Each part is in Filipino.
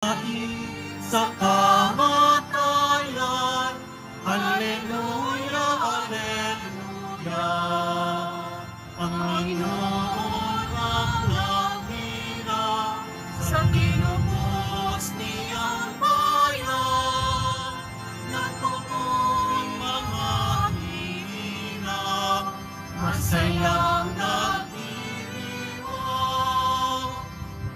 sa kamatayan. Alleluia, alleluia. Ang Panginoon ang naghirap sa tinubos niyang bayan. Nagpupuring mga hirap, masayang nagdiriwang.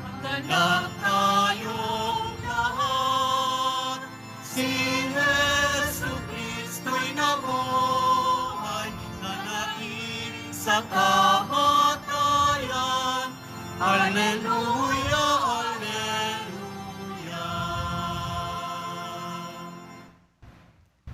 Magdala tayong lahat, si Jesu Kristo'y nabuhay, nanaig sa kamatayan. Alleluia, alleluia.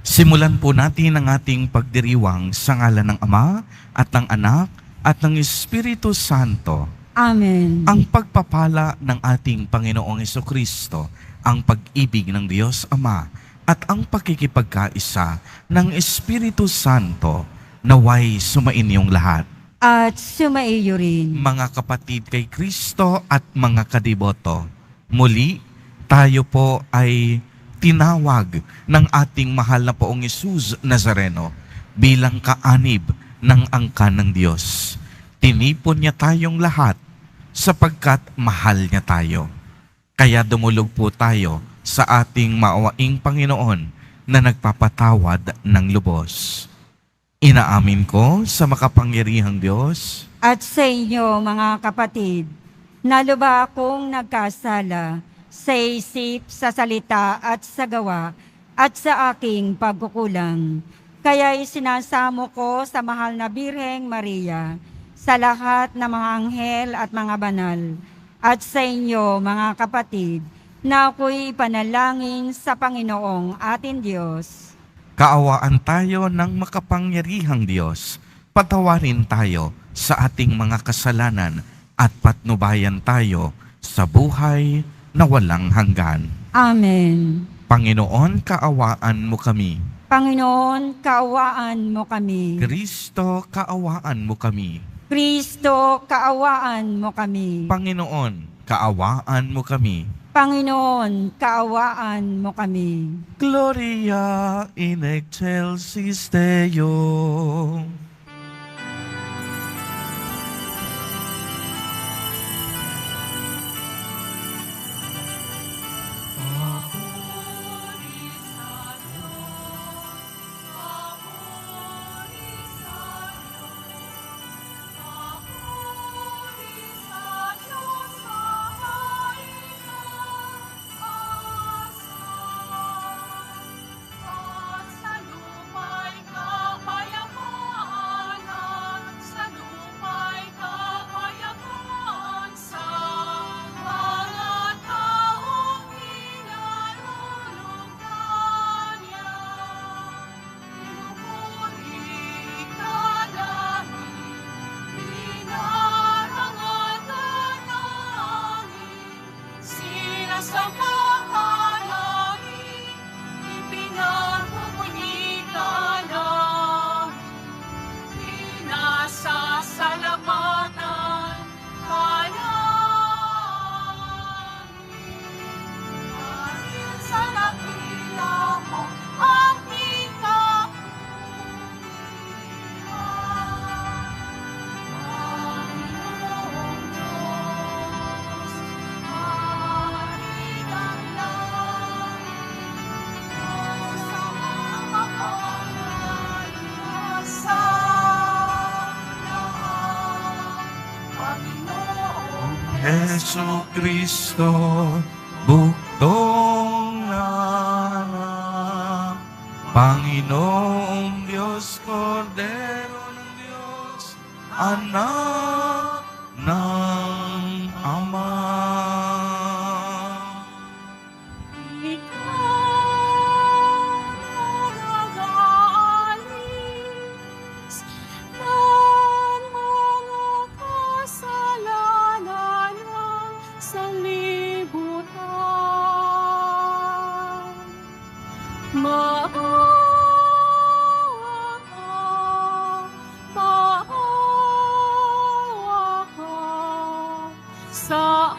Simulan po natin ang ating pagdiriwang sa ngalan ng Ama at ng Anak at ng Espiritu Santo. Amen. Ang pagpapala ng ating Panginoong Hesukristo, ang pag-ibig ng Diyos Ama at ang pakikipagkaisa ng Espiritu Santo naway sumainyong lahat. At sumaiyo rin. Mga kapatid kay Kristo at mga kadiboto, muli tayo po ay tinawag ng ating mahal na Poong Jesus Nazareno bilang kaanib ng angkan ng Diyos. Tinipon niya tayong lahat sapagkat mahal niya tayo. Kaya dumulog po tayo sa ating maawaing Panginoon na nagpapatawad ng lubos. Inaamin ko sa makapangyarihang Diyos At sa inyo, mga kapatid, na lubha akong nagkasala sa isip, sa salita at sa gawa at sa aking pagkukulang. Kaya isinasamo ko sa mahal na Birheng Maria, sa lahat ng mga anghel at mga banal, at sa inyo, mga kapatid, na ako'y panalangin sa Panginoong ating Diyos. kaawaan tayo ng makapangyarihang Diyos. Patawarin tayo sa ating mga kasalanan at patnubayan tayo sa buhay na walang hanggan. Amen. Panginoon, kaawaan mo kami. Panginoon, kaawaan mo kami. Kristo, kaawaan mo kami. Kristo, kaawaan mo kami. Panginoon, kaawaan mo kami. Panginoon, kaawaan mo kami. Gloria in excelsis Deo. Jesu Kristo, buktong na Panginoong Diyos, Kordero ng Diyos, Anak ng Ama. Sa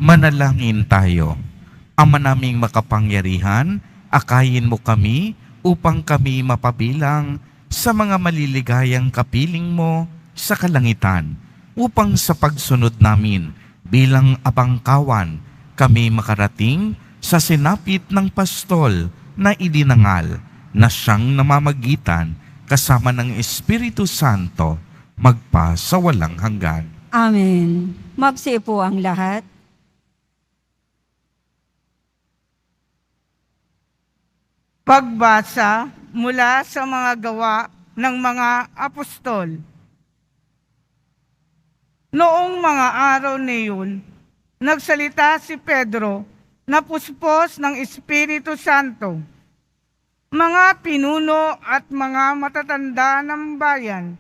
Manalangin tayo. Ama naming makapangyarihan, akayin mo kami upang kami mapabilang sa mga maliligayang kapiling mo sa kalangitan, upang sa pagsunod namin bilang abangkawan, kami makarating sa sinapit ng pastol na idinangal na siyang namamagitan kasama ng Espiritu Santo magpa sa walang hanggan. Amen. Magsiupo ang lahat. Pagbasa mula sa mga gawa ng mga apostol. Noong mga araw na iyon, nagsalita si Pedro na puspos ng Espiritu Santo. Mga pinuno at mga matatanda ng bayan,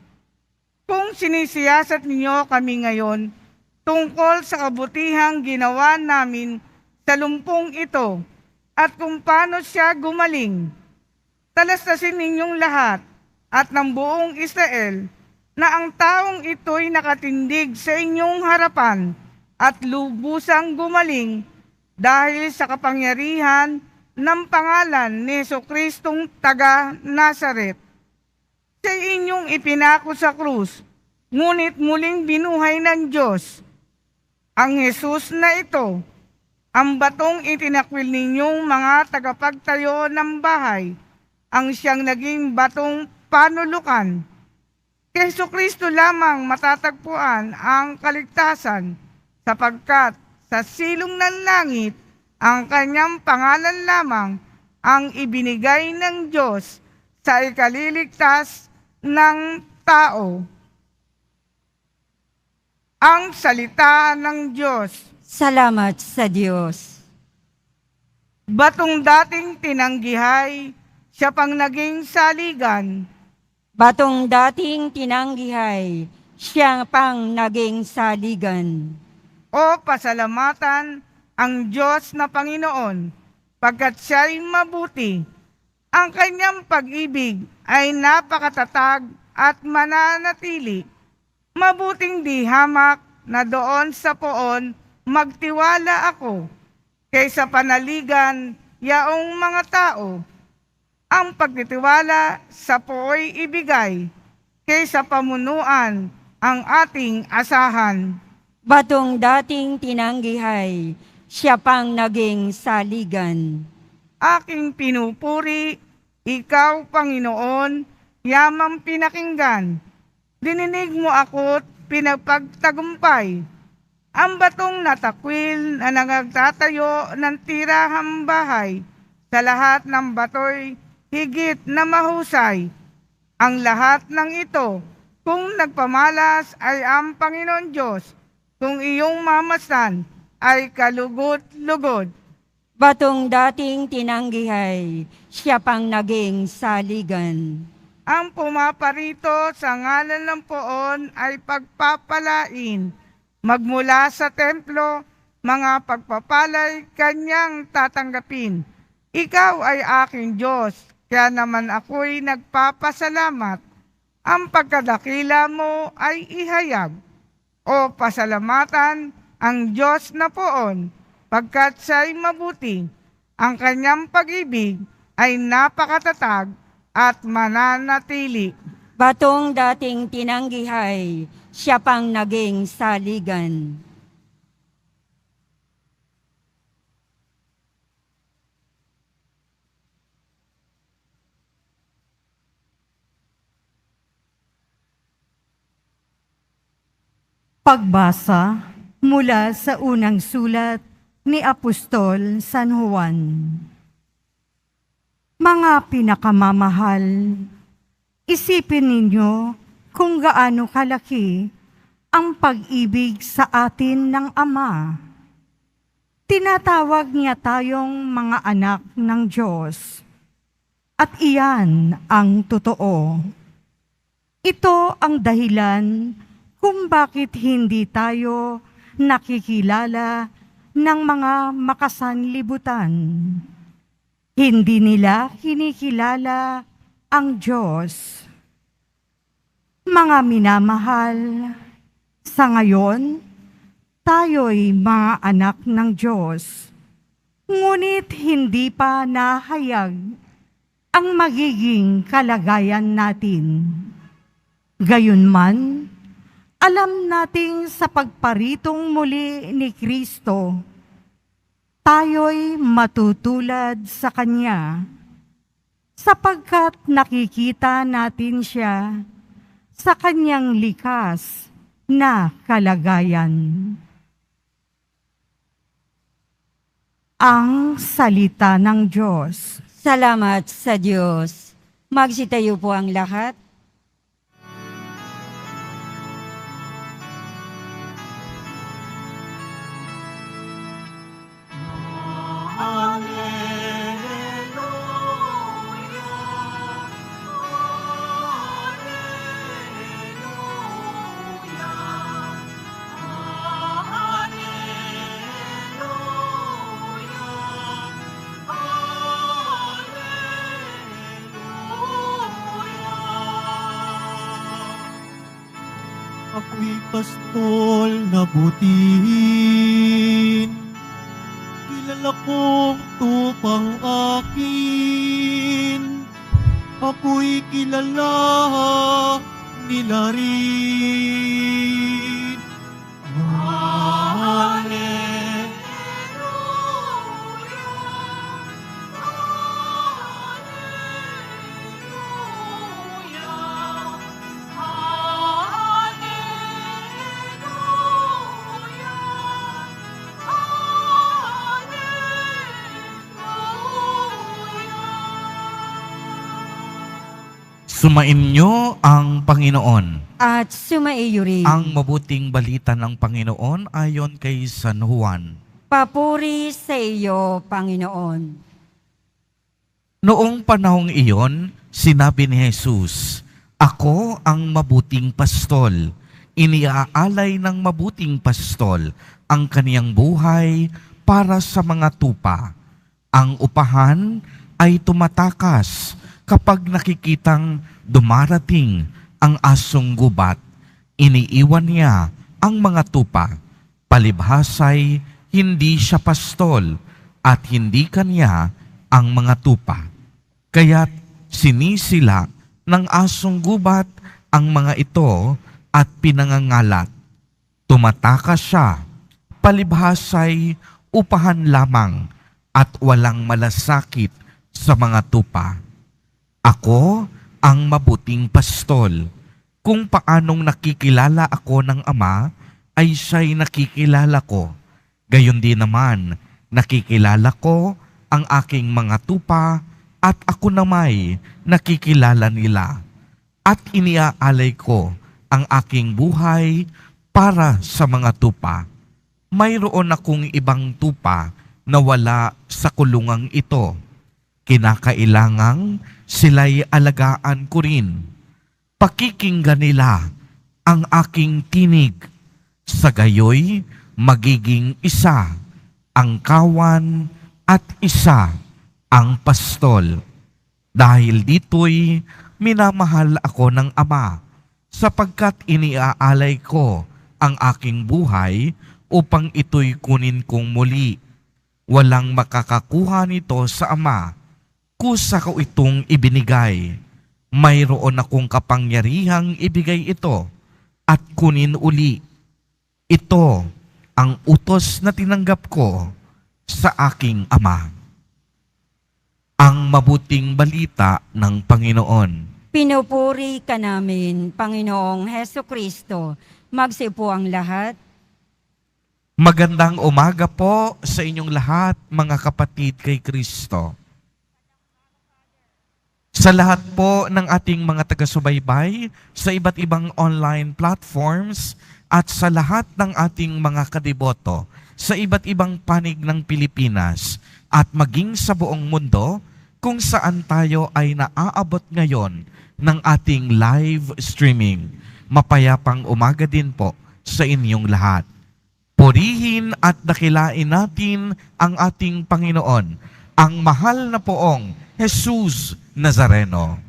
kung sinisiyasat ninyo kami ngayon tungkol sa kabutihang ginawa namin sa lumpong ito, at kung paano siya gumaling, talastasin ninyong lahat at ng buong Israel na ang taong ito'y nakatindig sa inyong harapan at lubusang gumaling dahil sa kapangyarihan ng pangalan ni Jesucristong taga Nazaret. Sa inyong ipinako sa krus, ngunit muling binuhay ng Diyos. Ang Jesus na ito, ang batong itinakwil ninyong mga tagapagtayo ng bahay, ang siyang naging batong panulukan. Kay Jesucristo lamang matatagpuan ang kaligtasan, sapagkat sa silong ng langit, ang kanyang pangalan lamang ang ibinigay ng Diyos sa ikaliligtas ng tao. Ang salita ng Diyos. Salamat sa Diyos. Batong dating tinanggihay, siya pang naging saligan. Batong dating tinanggihay, siya pang naging saligan. O pasalamatan ang Diyos na Panginoon, pagkat siya'y mabuti. Ang kanyang pag-ibig ay napakatatag at mananatili. Mabuting di hamak na doon sa poon magtiwala ako, kaysa panaligan yaong mga tao. Ang pagtitiwala sa pooy ibigay, kaysa pamunuan ang ating asahan. Batong dating tinanggihay, siya pang naging saligan. Aking pinupuri, ikaw, Panginoon, yamang pinakinggan. Dininig mo ako't pinagpagtagumpay. Ang batong natakwil na nagtatayo ng tirahang bahay, sa lahat ng batoy higit na mahusay. Ang lahat ng ito, kung nagpamalas ay ang Panginoon Diyos, kung iyong mamasan ay kalugod-lugod. Batong dating tinanggihay, siya pang naging saligan. Ang pumaparito sa ngalan ng poon ay pagpapalain. Magmula sa templo, mga pagpapalay kanyang tatanggapin. Ikaw ay aking Diyos, kaya naman ako'y nagpapasalamat. Ang pagkadakila mo ay ihayag. O pasalamatan ang Diyos na poon, pagkat siya'y mabuti. Ang kanyang pag-ibig ay napakatatag at mananatili. Batong dating tinanggihay, siya pang naging saligan. Pagbasa mula sa unang sulat ni Apostol San Juan. Mga pinakamamahal, isipin ninyo kung gaano kalaki ang pag-ibig sa atin ng Ama. Tinatawag niya tayong mga anak ng Diyos. At iyan ang totoo. Ito ang dahilan kung bakit hindi tayo nakikilala ng mga makasanlibutan. Hindi nila kinikilala ang Diyos. Mga minamahal, sa ngayon, Tayo'y mga anak ng Diyos, ngunit hindi pa nahayag ang magiging kalagayan natin. Gayunman, alam nating sa pagparitong muli ni Kristo, tayo'y matutulad sa Kanya, sapagkat nakikita natin siya sa Kanyang likas na kalagayan. Ang salita ng Diyos. Salamat sa Diyos. Magsitayo po ang lahat. Ako'y pastol na butin, kilala kong tupang akin. Ako'y kilala nila rin. Sumainyo ang Panginoon. At sumaiyo rin. Ang mabuting balita ng Panginoon ayon kay San Juan. Papuri sa iyo, Panginoon. Noong panahong iyon, sinabi ni Jesus, "Ako ang mabuting pastol. Iniaalay ng mabuting pastol ang kaniyang buhay para sa mga tupa. Ang upahan ay tumatakas kapag nakikitang dumarating ang asong gubat. Iniiwan niya ang mga tupa. Palibhasay, hindi siya pastol at hindi kanya ang mga tupa. Kaya't sinisila ng asong gubat ang mga ito at pinangangalat. Tumatakas siya. Palibhasay, upahan lamang at walang malasakit sa mga tupa. Ako ang mabuting pastol. Kung paanong nakikilala ako ng Ama, ay siya'y nakikilala ko. Gayon din naman, nakikilala ko ang aking mga tupa at ako namay nakikilala nila. At iniaalay ko ang aking buhay para sa mga tupa. Mayroon akong ibang tupa na wala sa kulungang ito. Kinakailangang sila'y alagaan ko rin. Pakikinggan nila ang aking tinig. Sa gayoy, magiging isa ang kawan at isa ang pastol. Dahil dito'y minamahal ako ng Ama, sapagkat iniaalay ko ang aking buhay upang ito'y kunin kong muli. Walang makakakuha nito sa Ama, kusa ko itong ibinigay. Mayroon akong kapangyarihang ibigay ito at kunin uli. Ito ang utos na tinanggap ko sa aking Ama. Ang mabuting balita ng Panginoon. Pinupuri ka namin, Panginoong Heso Kristo. Magsipo ang lahat. Magandang umaga po sa inyong lahat, mga kapatid kay Kristo. Sa lahat po ng ating mga taga-subaybay sa iba't ibang online platforms at sa lahat ng ating mga kadiboto sa iba't ibang panig ng Pilipinas at maging sa buong mundo kung saan tayo ay naaabot ngayon ng ating live streaming. Mapayapang umaga din po sa inyong lahat. Purihin at dakilain natin ang ating Panginoon, ang mahal na poong Jesus Nazareno.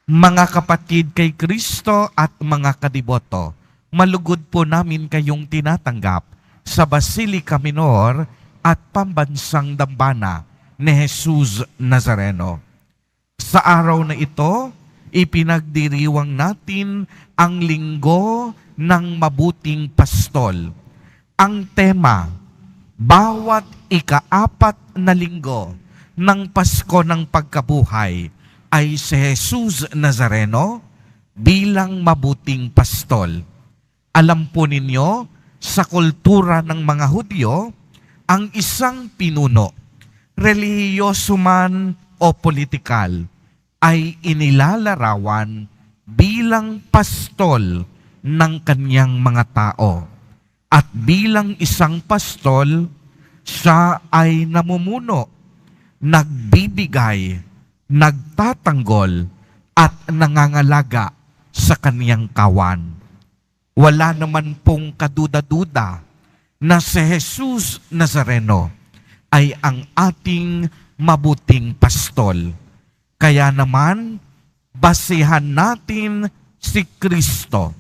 Mga kapatid kay Kristo at mga kadiboto, malugod po namin kayong tinatanggap sa Basilica Minor at Pambansang Dambana ni Jesus Nazareno. Sa araw na ito, ipinagdiriwang natin ang linggo ng mabuting pastol. Ang tema, bawat ika-4 na linggo ng Pasko ng Pagkabuhay ay si Jesus Nazareno bilang mabuting pastol. Alam po ninyo, sa kultura ng mga Hudyo, ang isang pinuno, relihiyoso man o politikal, ay inilalarawan bilang pastol ng kanyang mga tao. At bilang isang pastol, siya ay namumuno, nagbibigay, nagtatanggol at nangangalaga sa kaniyang kawan. Wala naman pong kaduda-duda na si Jesus Nazareno ay ang ating mabuting pastol. Kaya naman, basihan natin si Kristo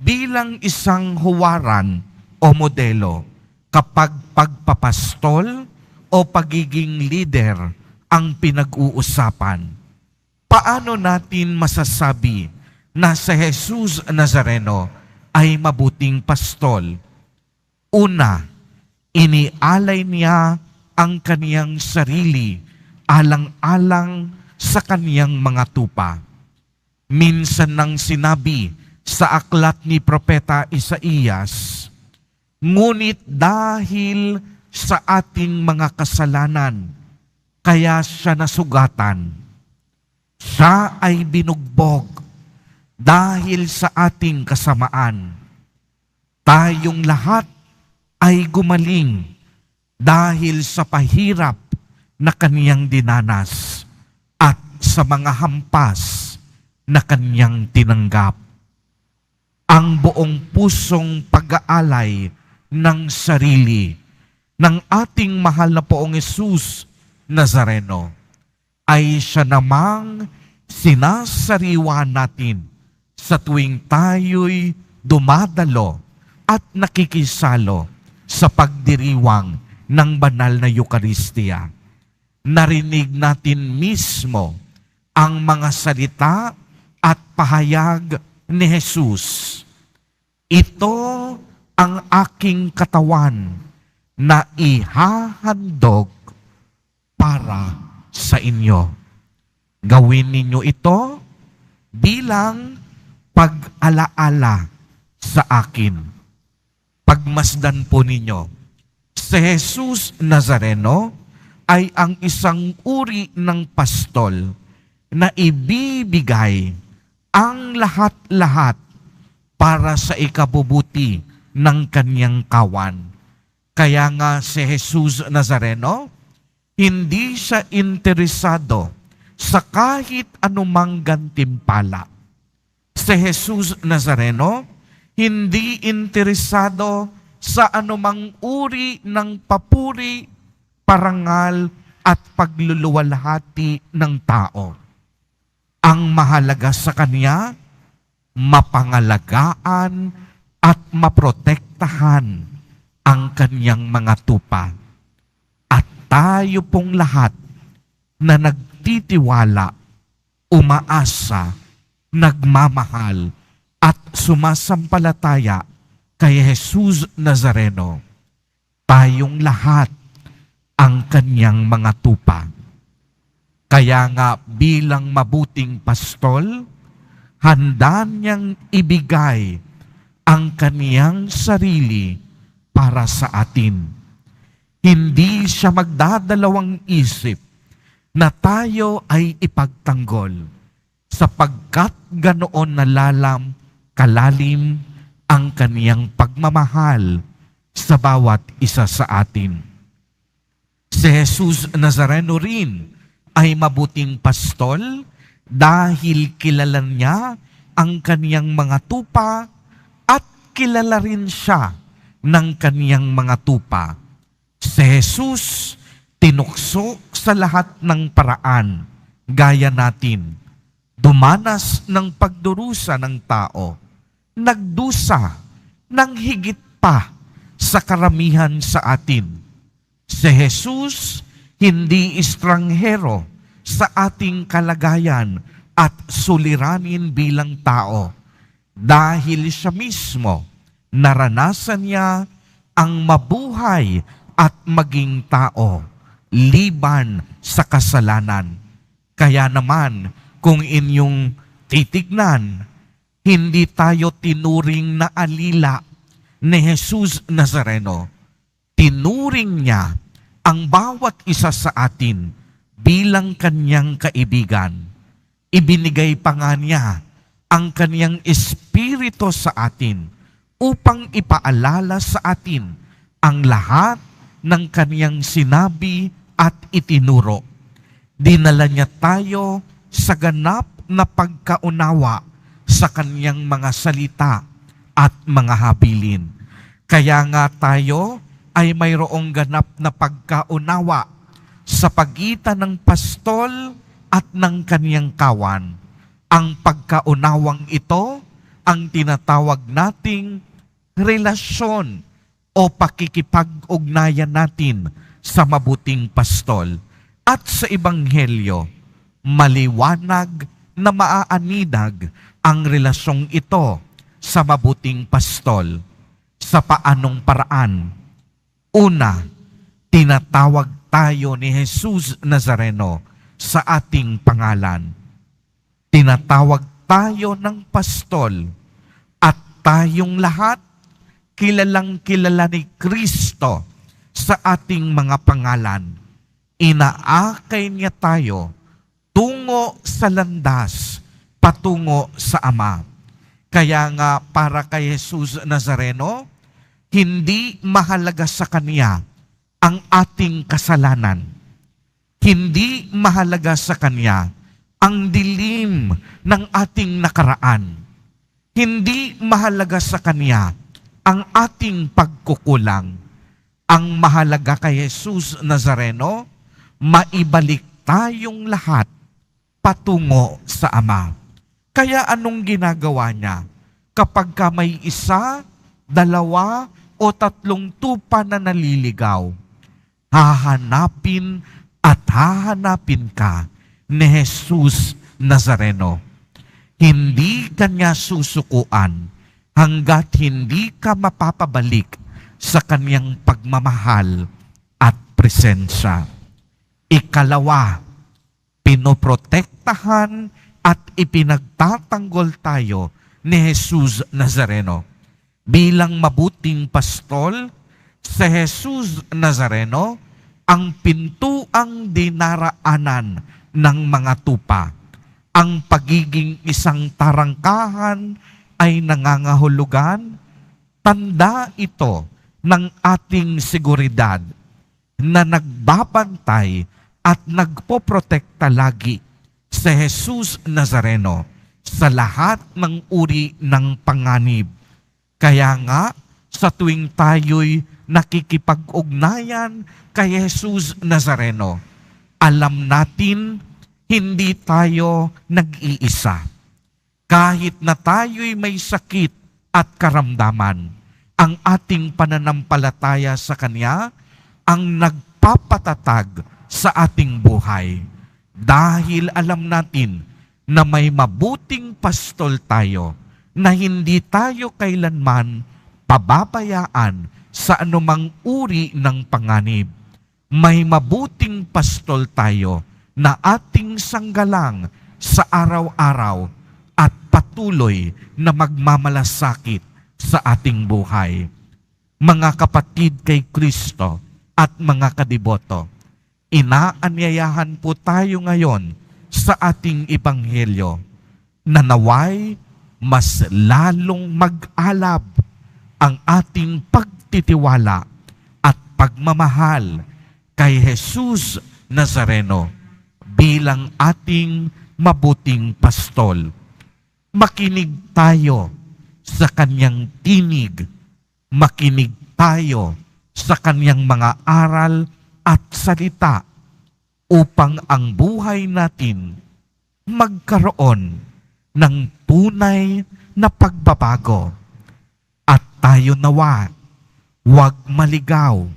bilang isang huwaran o modelo kapag pagpapastol o pagiging leader ang pinag-uusapan. Paano natin masasabi na si Jesus Nazareno ay mabuting pastol? Una, inialay niya ang kaniyang sarili alang-alang sa kaniyang mga tupa. Minsan nang sinabi sa aklat ni Propeta Isaías, ngunit dahil sa ating mga kasalanan, kaya siya nasugatan. Siya ay binugbog dahil sa ating kasamaan. Tayong lahat ay gumaling dahil sa pahirap na kaniyang dinanas at sa mga hampas na kaniyang tinanggap. Ang buong pusong pag-aalay ng sarili ng ating mahal na Poong Jesus Nazareno ay siya namang sinasariwa natin sa tuwing tayo'y dumadalo at nakikisalo sa pagdiriwang ng banal na Eucharistia. Narinig natin mismo ang mga salita at pahayag ni Jesus. Ito ang aking katawan na ihahandog para sa inyo. Gawin ninyo ito bilang pag-alaala sa akin. Pagmasdan po ninyo, si Jesus Nazareno ay ang isang uri ng pastol na ibibigay ang lahat-lahat para sa ikabubuti ng kanyang kawan. Kaya nga si Jesus Nazareno, hindi siya interesado sa kahit anumang gantimpala. Si Jesus Nazareno, hindi interesado sa anumang uri ng papuri, parangal at pagluluwalhati ng tao. Ang mahalaga sa kanya, mapangalagaan at maprotektahan ang kanyang mga tupa. At tayo pong lahat na nagtitiwala, umaasa, nagmamahal at sumasampalataya kay Jesus Nazareno, tayong lahat ang kanyang mga tupa. Kaya nga bilang mabuting pastol, handa niyang ibigay ang kaniyang sarili para sa atin. Hindi siya magdadalawang isip na tayo ay ipagtanggol, sapagkat ganoon nalalam kalalim ang kaniyang pagmamahal sa bawat isa sa atin. Si Jesus Nazareno rin ay mabuting pastol dahil kilala niya ang kaniyang mga tupa at kilala rin siya ng kaniyang mga tupa. Si Jesus tinukso sa lahat ng paraan gaya natin. dumanas ng pagdurusa ng tao, nagdusa ng higit pa sa karamihan sa atin. Si Jesus hindi estranghero sa ating kalagayan at suliranin bilang tao dahil siya mismo naranasan niya ang mabuhay at maging tao liban sa kasalanan. Kaya naman, kung inyong titignan, hindi tayo tinuring na alila ni Jesus Nazareno. Tinuring niya ang bawat isa sa atin bilang kanyang kaibigan. Ibinigay pa nga niya ang kanyang espiritu sa atin upang ipaalala sa atin ang lahat ng kanyang sinabi at itinuro. Dinala niya tayo sa ganap na pagkaunawa sa kanyang mga salita at mga habilin. Kaya nga tayo ay mayroong ganap na pagkaunawa sa pagitan ng pastol at ng kanyang kawan. Ang pagkaunawang ito ang tinatawag nating relasyon o pakikipag-ugnayan natin sa mabuting pastol. At sa Ebanghelyo, maliwanag na maaaninag ang relasyong ito sa mabuting pastol. Sa paanong paraan? Una, tinatawag tayo ni Jesus Nazareno sa ating pangalan. Tinatawag tayo ng pastol at tayong lahat kilalang kilala ni Kristo sa ating mga pangalan. Inaakay niya tayo tungo sa landas, patungo sa Ama. Kaya nga para kay Jesus Nazareno, hindi mahalaga sa Kanya ang ating kasalanan. Hindi mahalaga sa Kanya ang dilim ng ating nakaraan. Hindi mahalaga sa Kanya ang ating pagkukulang. Ang mahalaga kay Jesus Nazareno, maibalik tayong lahat patungo sa Ama. Kaya anong ginagawa niya? Kapag ka may isa, dalawa, o tatlong tupa na naliligaw, hahanapin at hahanapin ka ni Jesus Nazareno. Hindi kanya susukuan hanggat hindi ka mapapabalik sa kanyang pagmamahal at presensya. Ikalawa, pinoprotektahan at ipinagtatanggol tayo ni Jesus Nazareno. Bilang mabuting pastol, si Jesus Nazareno ang pintuang dinaraanan ng mga tupa. Ang pagiging isang tarangkahan ay nangangahulugan. Tanda ito ng ating seguridad na nagbabantay at nagpoprotekta lagi si Jesus Nazareno sa lahat ng uri ng panganib. Kaya nga, sa tuwing tayo'y nakikipag-ugnayan kay Jesus Nazareno, alam natin hindi tayo nag-iisa. Kahit na tayo'y may sakit at karamdaman, ang ating pananampalataya sa Kanya ang nagpapatatag sa ating buhay. Dahil alam natin na may mabuting pastol tayo na hindi tayo kailanman pababayaan sa anumang uri ng panganib. May mabuting pastol tayo na ating sanggalang sa araw-araw at patuloy na magmamalasakit sa ating buhay. Mga kapatid kay Kristo at mga kadiboto, inaanyayahan po tayo ngayon sa ating Ebanghelyo na naway mas lalong mag-alab ang ating pagtitiwala at pagmamahal kay Jesus Nazareno bilang ating mabuting pastol. Makinig tayo sa kanyang tinig, makinig tayo sa kanyang mga aral at salita upang ang buhay natin magkaroon ng tunay na pagbabago at tayo nawa huwag maligaw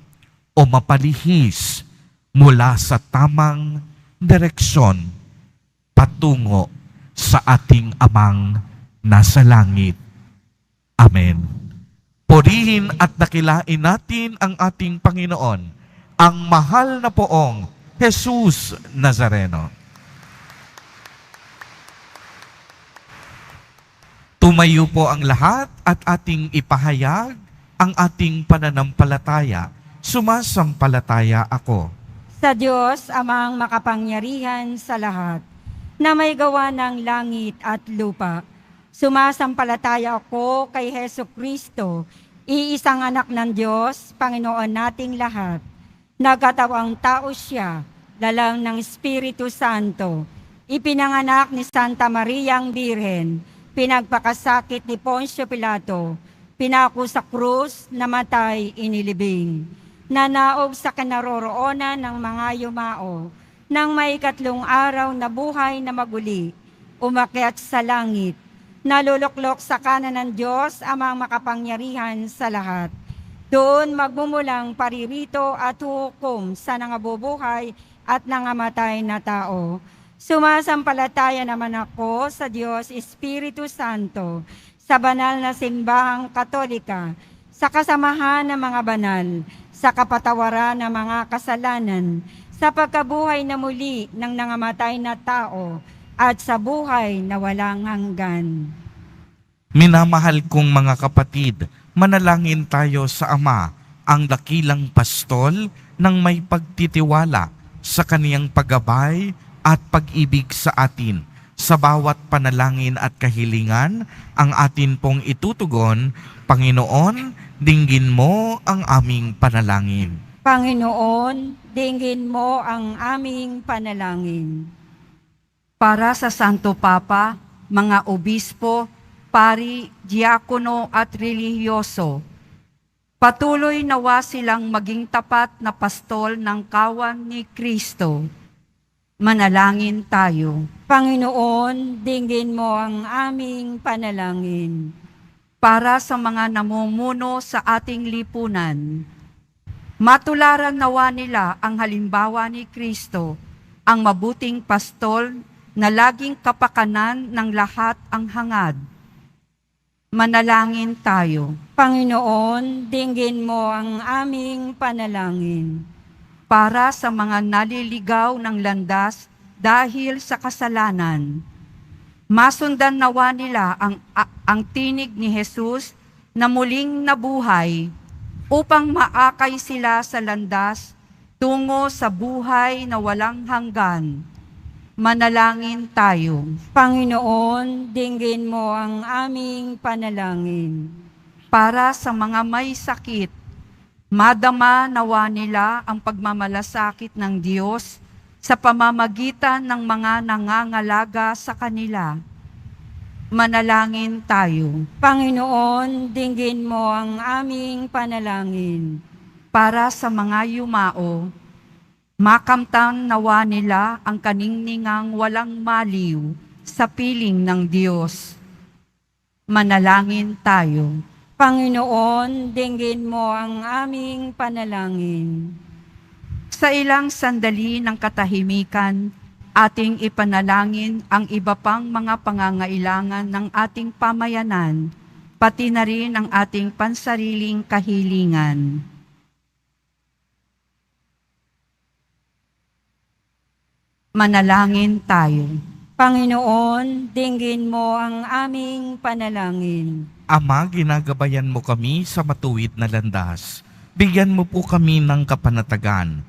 o mapalihis mula sa tamang direksyon patungo sa ating Amang nasa langit. Amen. Purihin at dakilain natin ang ating Panginoon, ang mahal na poong Jesus Nazareno. Tumayo po ang lahat at ating ipahayag ang ating pananampalataya. Sumasampalataya ako Sa Diyos, amang makapangyarihan sa lahat, na may gawa ng langit at lupa. Sumasampalataya ako kay Hesu Kristo, iisang anak ng Diyos, Panginoon nating lahat. Nagkatawang tao siya, lalang ng Espiritu Santo. Ipinanganak ni Santa Mariang Birhen, pinagpakasakit ni Poncio Pilato, pinako sa krus, namatay, inilibing. Nanaog sa kinaroroonan ng mga yumao, nang may 3 araw na buhay na maguli, umakyat sa langit, naluluklok sa kanan ng Diyos, amang makapangyarihan sa lahat. Doon magmumulang paririto at hukom sa nangabubuhay at nangamatay na tao. Sumasampalataya naman ako sa Diyos Espiritu Santo, sa banal na simbahang Katolika, sa kasamahan ng mga banal, sa kapatawaran ng mga kasalanan, sa pagkabuhay na muli ng nangamatay na tao, at sa buhay na walang hanggan. Minamahal kong mga kapatid, manalangin tayo sa Ama, ang dakilang pastol ng may pagtitiwala sa kaniyang paggabay at pag-ibig sa atin. Sa bawat panalangin at kahilingan, ang atin pong itutugon, Panginoon, dinggin mo ang aming panalangin. Panginoon, dinggin mo ang aming panalangin. Para sa Santo Papa, mga obispo, pari, diakono at relihiyoso, patuloy nawa silang maging tapat na pastol ng kawan ni Kristo. Manalangin tayo. Panginoon, dinggin mo ang aming panalangin. Para sa mga namumuno sa ating lipunan, matularan nawa nila ang halimbawa ni Kristo, ang mabuting pastol na laging kapakanan ng lahat ang hangad. Manalangin tayo. Panginoon, dinggin mo ang aming panalangin. Para sa mga naliligaw ng landas dahil sa kasalanan, masundan nawa nila ang tinig ni Jesus na muling nabuhay upang maakay sila sa landas tungo sa buhay na walang hanggan. Manalangin tayo. Panginoon, dinggin mo ang aming panalangin. Para sa mga may sakit, madama nawa nila ang pagmamalasakit ng Diyos sa pamamagitan ng mga nangangalaga sa kanila. Manalangin tayo. Panginoon, dinggin mo ang aming panalangin. Para sa mga yumao, makamtan nawa nila ang kaningningang walang maliw sa piling ng Diyos. Manalangin tayo. Panginoon, dinggin mo ang aming panalangin. Sa ilang sandali ng katahimikan, ating ipanalangin ang iba pang mga pangangailangan ng ating pamayanan, pati na rin ang ating pansariling kahilingan. Manalangin tayo. Panginoon, dinggin mo ang aming panalangin. Ama, ginagabayan mo kami sa matuwid na landas. Bigyan mo po kami ng kapanatagan.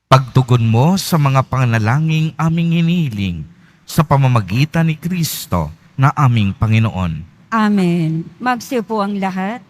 Pagtugon mo sa mga panalangin aming hinihiling sa pamamagitan ni Kristo na aming Panginoon. Amen. Magsiupo ang lahat.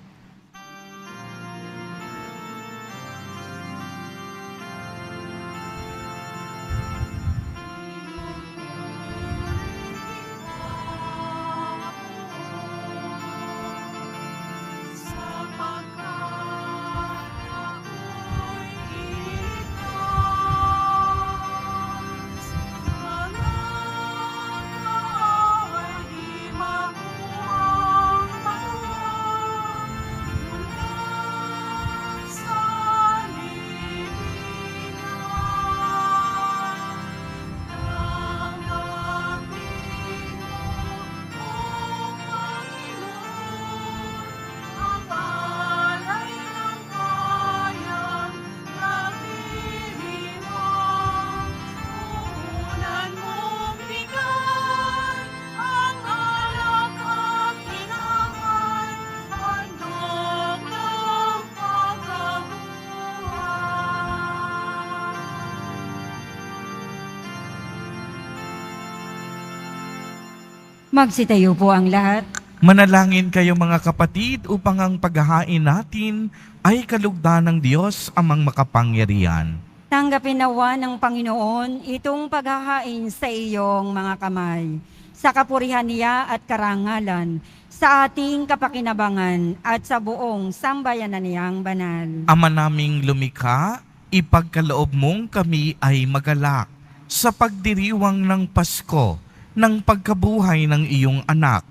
Magsitayo po ang lahat. Manalangin kayo mga kapatid upang ang paghahain natin ay kalugdan ng Diyos amang makapangyarihan. Tanggapin nawa ng Panginoon itong paghahain sa iyong mga kamay, sa kapurihan niya at karangalan, sa ating kapakinabangan at sa buong sambayanan niyang banal. Ama naming lumikha, ipagkaloob mong kami ay magalak sa pagdiriwang ng Pasko ng pagkabuhay ng iyong anak,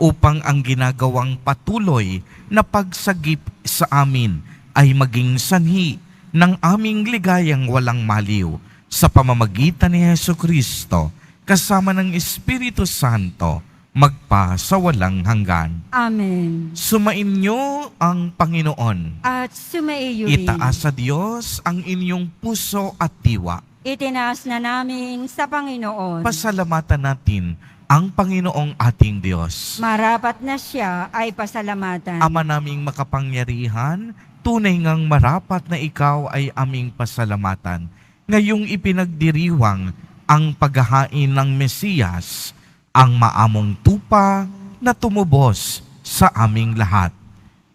upang ang ginagawang patuloy na pagsagip sa amin ay maging sanhi ng aming ligayang walang maliw sa pamamagitan ni Jesucristo kasama ng Espiritu Santo magpa sa walang hanggan. Amen. Sumainyo ang Panginoon. At sumaiyo rin. Itaas sa Diyos ang inyong puso at diwa. Itinaas na namin sa Panginoon. Pasalamatan natin ang Panginoong ating Diyos. Marapat na siya ay pasalamatan. Ama naming makapangyarihan, tunay ngang marapat na ikaw ay aming pasalamatan. Ngayong ipinagdiriwang ang paghahain ng Mesiyas, ang maamong tupa na tumubos sa aming lahat.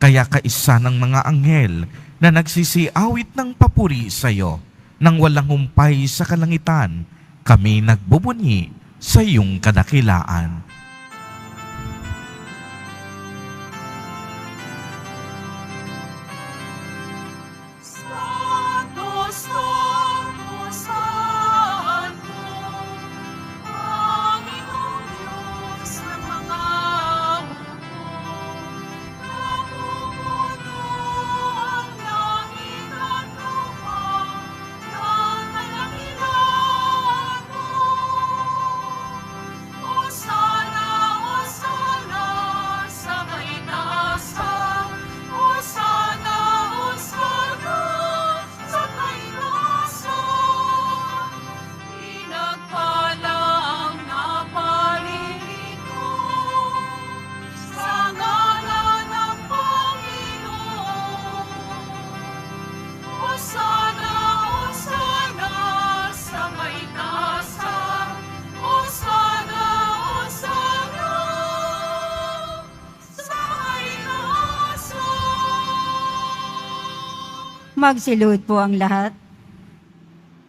Kaya kaisa ng mga anghel na nagsisiawit ng papuri sa iyo, nang walang humpay sa kalangitan, kami nagbubunyi sa iyong kadakilaan. Magsilud po ang lahat.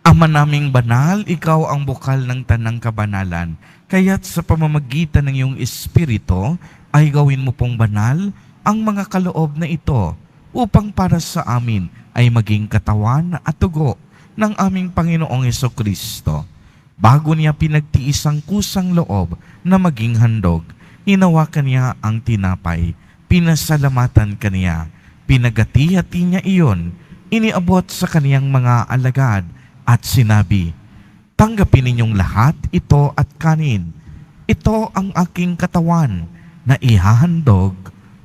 Ama naming banal, ikaw ang bukal ng tanang kabanalan. Kaya't sa pamamagitan ng iyong Espiritu, ay gawin mo pong banal ang mga kaloob na ito, upang para sa amin ay maging katawan at dugo ng aming Panginoong Jesucristo. Bago niya pinagtiis ang kusang loob na maging handog, hinawakan niya ang tinapay, pinasalamatan kaniya, pinagati-hati niya iyon, iniabot sa kaniyang mga alagad at sinabi, "Tanggapin ninyong lahat ito at kanin. Ito ang aking katawan na ihahandog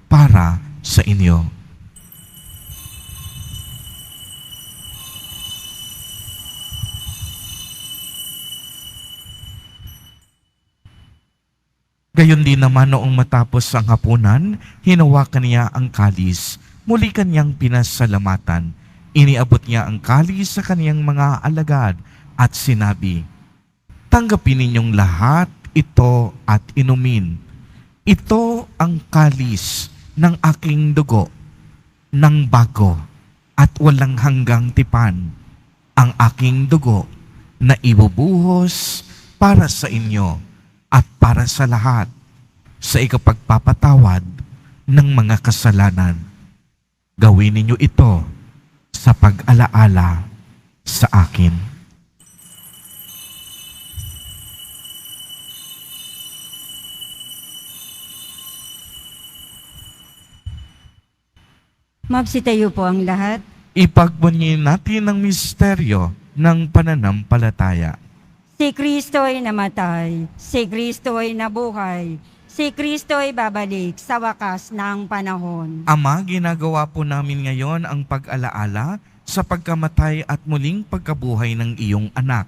para sa inyo." Gayon din naman noong matapos ang hapunan, hinawakan niya ang kalis, muli kanyang pinasalamatan. Iniabot niya ang kalis sa kaniyang mga alagad at sinabi, "Tanggapin ninyong lahat ito at inumin. Ito ang kalis ng aking dugo, ng bago at walang hanggang tipan, ang aking dugo na ibubuhos para sa inyo at para sa lahat sa ikapagpapatawad ng mga kasalanan. Gawin ninyo ito sa pag-alaala sa akin." Magsitayo po ang lahat. Ipagbunyin natin ang misteryo ng pananampalataya. Si Kristo ay namatay, si Kristo ay nabuhay, si Kristo ay babalik sa wakas ng panahon. Ama, ginagawa po namin ngayon ang pag-alaala sa pagkamatay at muling pagkabuhay ng iyong anak.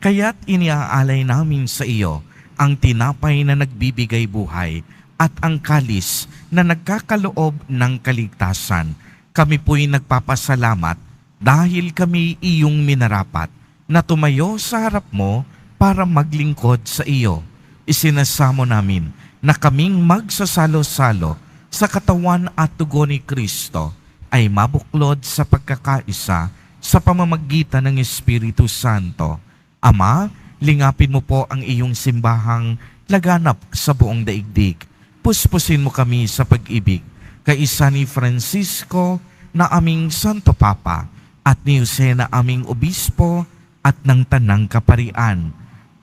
Kaya't iniaalay namin sa iyo ang tinapay na nagbibigay buhay at ang kalis na nagkakaloob ng kaligtasan. Kami po'y nagpapasalamat dahil kami iyong minarapat na tumayo sa harap mo para maglingkod sa iyo. isinasamo namin na kaming magsasalo-salo sa katawan at dugo ni Kristo ay mabuklod sa pagkakaisa sa pamamagitan ng Espiritu Santo. Ama, lingapin mo po ang iyong simbahang laganap sa buong daigdig. Puspusin mo kami sa pag-ibig, kaisa ni Francisco na aming Santo Papa at ni Jose na aming Obispo at ng Tanang Kaparian.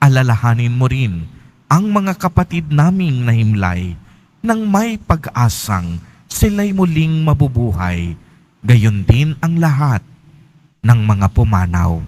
Alalahanin mo rin ang mga kapatid naming nahimlay nang may pag-asang sila'y muling mabubuhay, gayon din ang lahat ng mga pumanaw.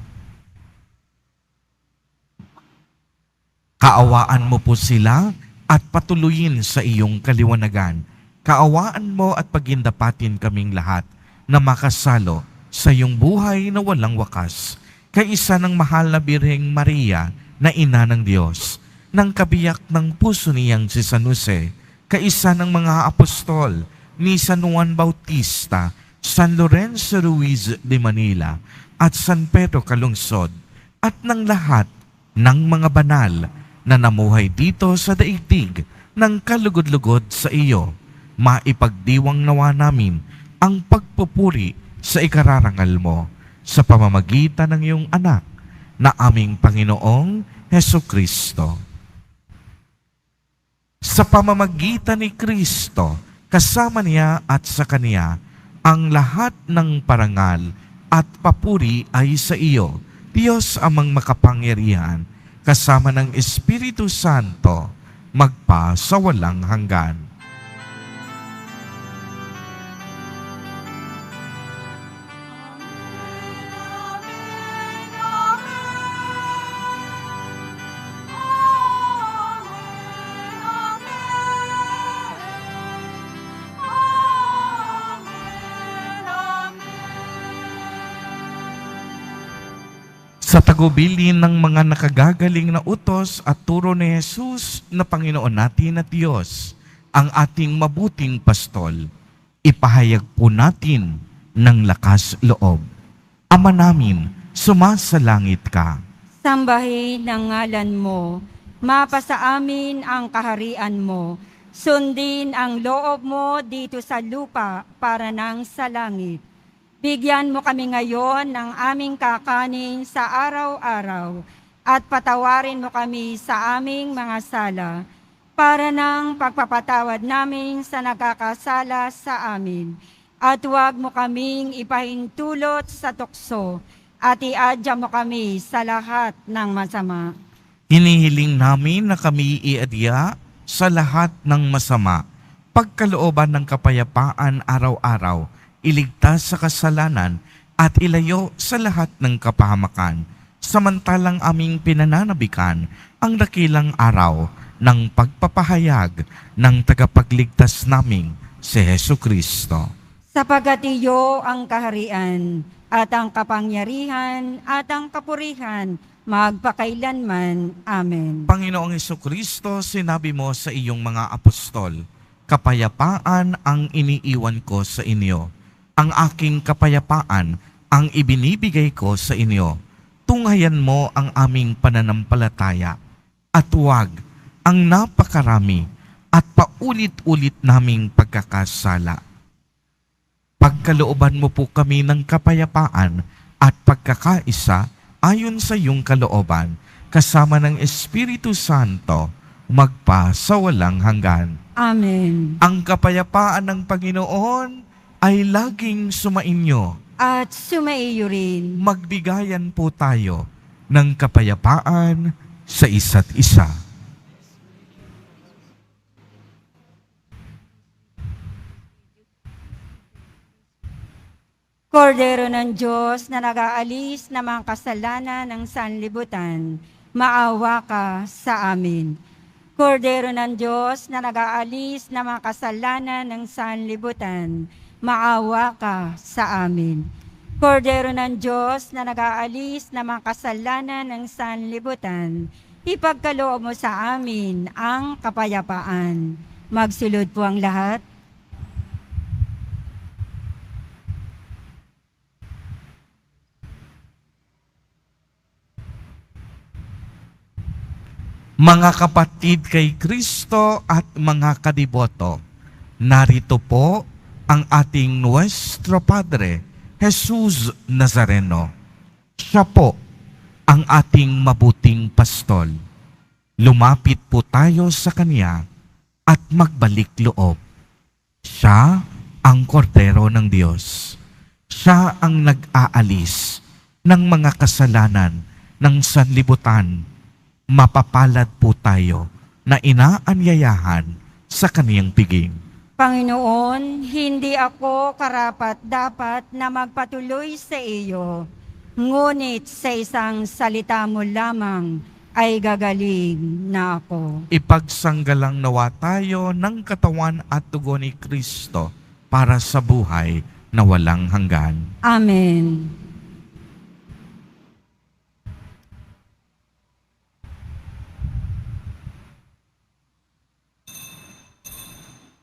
Kaawaan mo po sila at patuloyin sa iyong kaliwanagan. Kaawaan mo at pagindapatin kaming lahat na makasalo sa iyong buhay na walang wakas. Kaisa ng mahal na Birheng Maria na Ina ng Diyos, ng kabiyak ng puso niyang si San Jose, kaisa ng mga apostol ni San Juan Bautista, San Lorenzo Ruiz de Manila, at San Pedro Calungsod, at ng lahat ng mga banal na namuhay dito sa daigdig ng kalugod-lugod sa iyo. Maipagdiwang nawa namin ang pagpupuri sa ikararangal mo sa pamamagitan ng iyong anak na aming Panginoong Hesukristo. Sa pamamagitan ni Kristo, kasama niya at sa Kaniya, ang lahat ng parangal at papuri ay sa iyo, Diyos amang makapangyarihan, kasama ng Espiritu Santo, magpa sa walang hanggan. Sa tagubilin ng mga nakagagaling na utos at turo ni Jesus na Panginoon natin at Diyos, ang ating mabuting pastol, ipahayag po natin ng lakas loob. Ama namin, sumasalangit ka. Sambahin ang ngalan mo, mapasa amin ang kaharian mo, sundin ang loob mo dito sa lupa para nang sa langit. Bigyan mo kami ngayon ng aming kakanin sa araw-araw at patawarin mo kami sa aming mga sala para ng pagpapatawad namin sa nagkakasala sa amin. At huwag mo kaming ipahintulot sa tukso at iadya mo kami sa lahat ng masama. Hinihiling namin na kami iadya sa lahat ng masama, pagkalooban ng kapayapaan araw-araw, iligtas sa kasalanan at ilayo sa lahat ng kapahamakan, samantalang aming pinananabikan ang dakilang araw ng pagpapahayag ng tagapagligtas naming si Hesukristo. Sapagat iyo ang kaharian at ang kapangyarihan at ang kapurihan magpakailanman. Amen. Panginoong Hesukristo, sinabi mo sa iyong mga apostol, kapayapaan ang iniiwan ko sa inyo. Ang aking kapayapaan ang ibinibigay ko sa inyo. Tunghayan mo ang aming pananampalataya at huwag ang napakarami at paulit-ulit naming pagkakasala. Pagkalooban mo po kami ng kapayapaan at pagkakaisa ayon sa iyong kalooban, kasama ng Espiritu Santo, magpa sa walang hanggan. Amen. Ang kapayapaan ng Panginoon ay laging sumainyo. At sumaiyo rin. Magbigayan po tayo ng kapayapaan sa isa't isa. Kordero ng Diyos na nag-aalis ng mga kasalanan ng sanlibutan, maawa ka sa amin. Kordero ng Diyos na nag-aalis ng mga kasalanan ng sanlibutan, maawa ka sa amin. Kordero ng Diyos na nag-aalis ng mga kasalanan ng sanlibutan, ipagkaloob mo sa amin ang kapayapaan. Magsulod po ang lahat. Mga kapatid kay Kristo at mga kadiboto, narito po ang ating Nuestro Padre, Jesus Nazareno. Siya po ang ating mabuting pastol. Lumapit po tayo sa Kanya at magbalik loob. Siya ang kordero ng Diyos. Siya ang nag-aalis ng mga kasalanan ng sanlibutan. Mapapalad po tayo na inaanyayahan sa Kaniyang piging. Panginoon, hindi ako karapat-dapat na magpatuloy sa iyo, ngunit sa isang salita mo lamang ay gagaling na ako. Ipagsanggalang nawa tayo ng katawan at dugo ni Kristo para sa buhay na walang hanggan. Amen.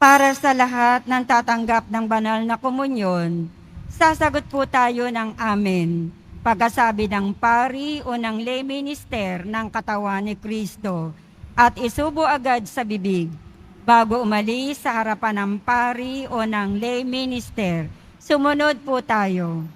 Para sa lahat ng tatanggap ng banal na komunyon, sasagot po tayo ng amen. Pagkasabi ng pari o ng lay minister ng katawan ni Kristo at isubo agad sa bibig bago umalis sa harapan ng pari o ng lay minister. Sumunod po tayo.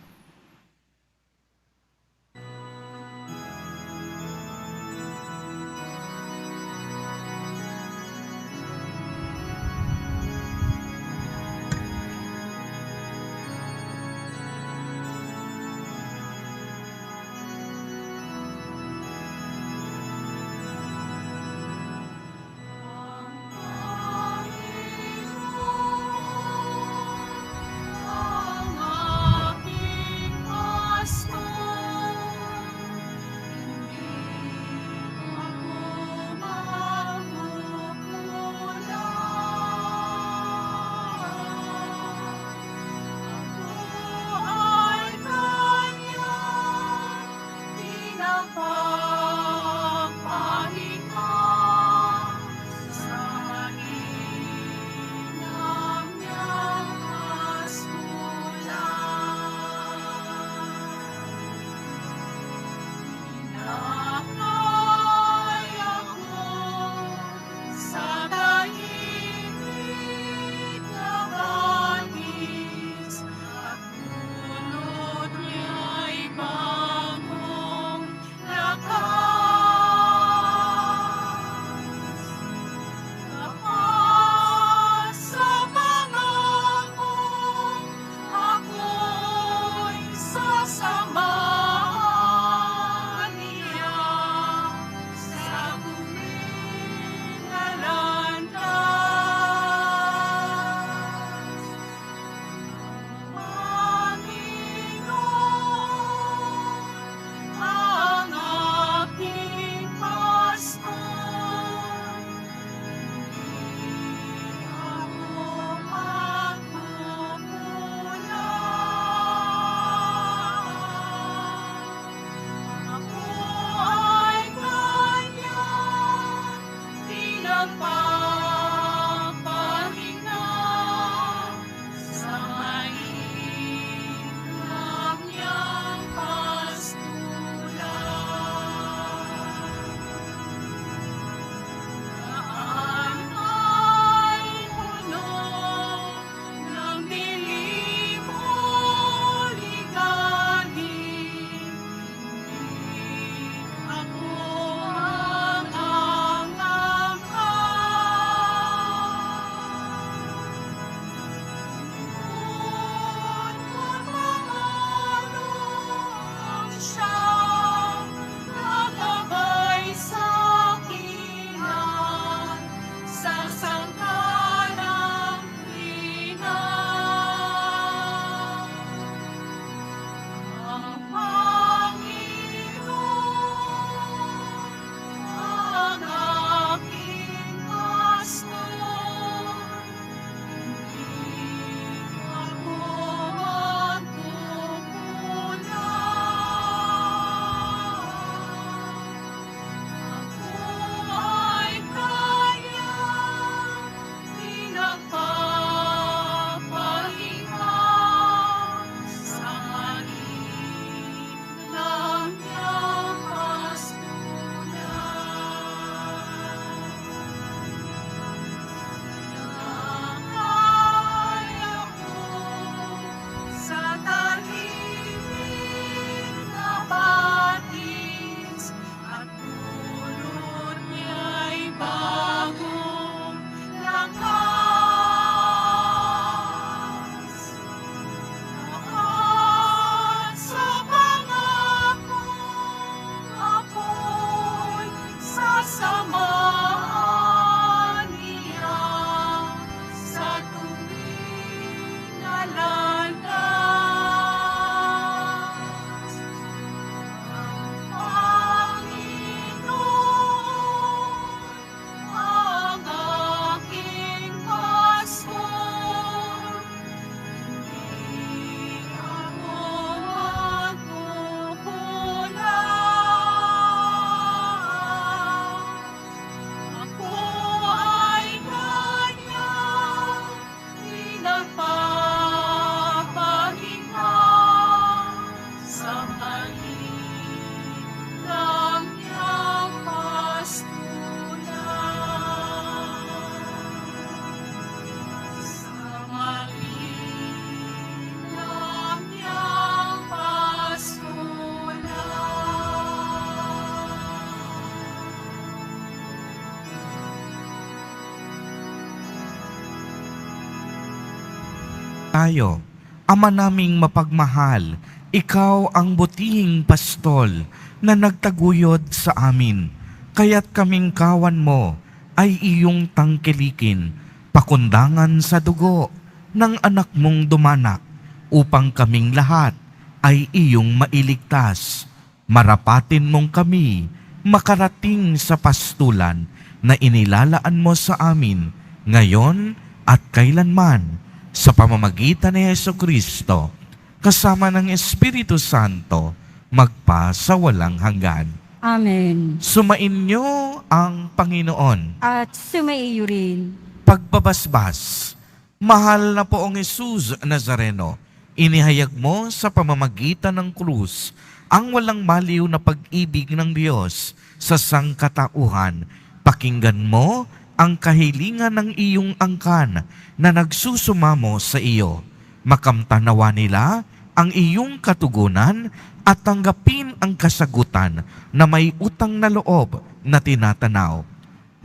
tayo. Ama naming mapagmahal, ikaw ang butihing pastol na nagtaguyod sa amin. Kaya't kaming kawan mo ay iyong tangkilikin, pakundangan sa dugo ng anak mong dumanak, upang kaming lahat ay iyong mailigtas. Marapatin mong kami makarating sa pastulan na inilalaan mo sa amin ngayon at kailanman, sa pamamagitan ni Jesucristo, kasama ng Espiritu Santo, magpa sa walang hanggan. Amen. Sumainyo ang Panginoon. At sumaiyo rin. Pagbabasbas, mahal na poong Jesus Nazareno, inihayag mo sa pamamagitan ng krus ang walang maliw na pag-ibig ng Diyos sa sangkatauhan. Pakinggan mo ang kahilingan ng iyong angkan na nagsusumamo sa iyo. Makamtanawa nila ang iyong katugunan at tanggapin ang kasagutan na may utang na loob na tinatanaw.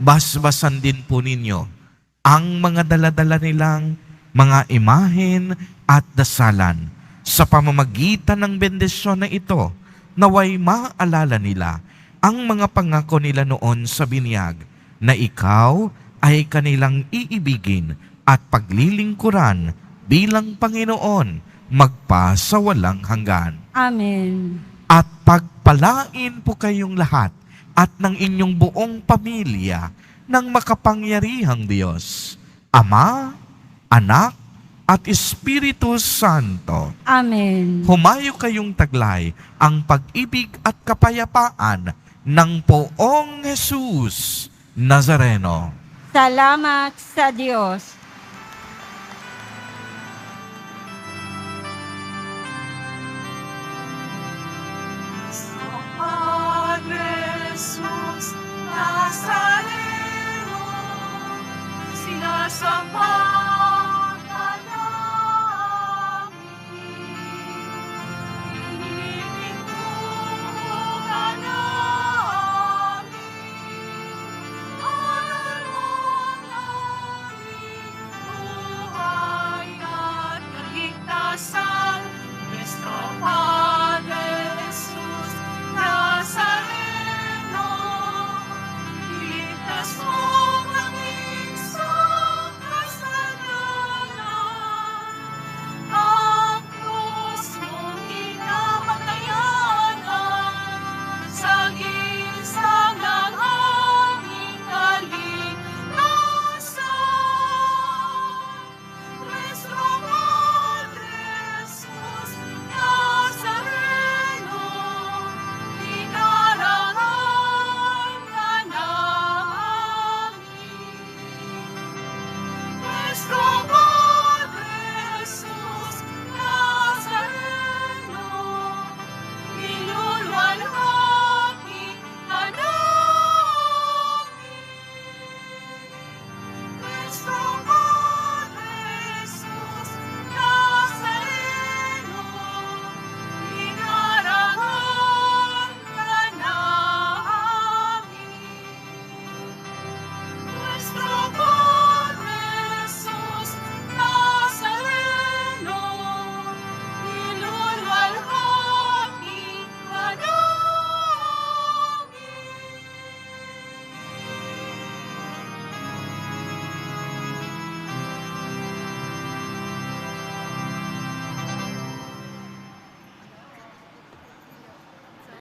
Basbasan din po ninyo ang mga daladala nilang mga imahen at dasalan. Sa pamamagitan ng bendisyon na ito, naway maalala nila ang mga pangako nila noon sa binyag, na ikaw ay kanilang iibigin at paglilingkuran bilang Panginoon magpa sa walang hanggan. Amen. At pagpalain po kayong lahat at ng inyong buong pamilya ng makapangyarihang Diyos, Ama, Anak, at Espiritu Santo. Amen. Humayo kayong taglay ang pag-ibig at kapayapaan ng poong Jesus Nazareno. Salamat sa Diyos. Padre Jesus Nazareno, sinasamba